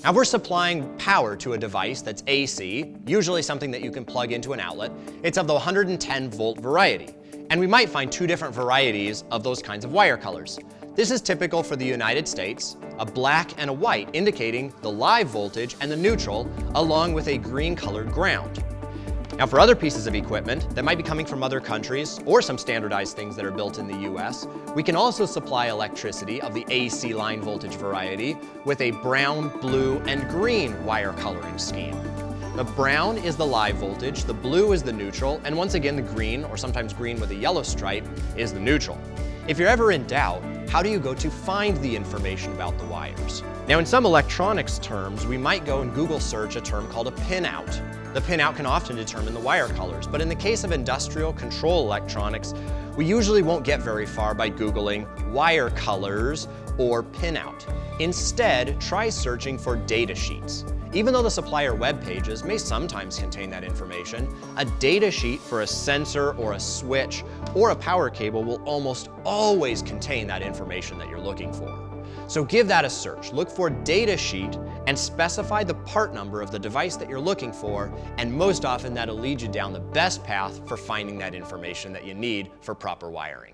Now, if we're supplying power to a device that's AC, usually something that you can plug into an outlet, it's of the 110 volt variety. And we might find two different varieties of those kinds of wire colors. This is typical for the United States, a black and a white indicating the live voltage and the neutral, along with a green colored ground. Now, for other pieces of equipment that might be coming from other countries or some standardized things that are built in the US, we can also supply electricity of the AC line voltage variety with a brown, blue, and green wire coloring scheme. The brown is the live voltage, the blue is the neutral, and once again the green, or sometimes green with a yellow stripe, is the neutral. If you're ever in doubt, how do you go to find the information about the wires? Now, in some electronics terms, we might go and Google search a term called a pinout. The pinout can often determine the wire colors, but in the case of industrial control electronics, we usually won't get very far by Googling wire colors or pinout. Instead, try searching for data sheets. Even though the supplier web pages may sometimes contain that information, a data sheet for a sensor or a switch or a power cable will almost always contain that information that you're looking for. So give that a search. Look for data sheet and specify the part number of the device that you're looking for, and most often that'll lead you down the best path for finding that information that you need for proper wiring.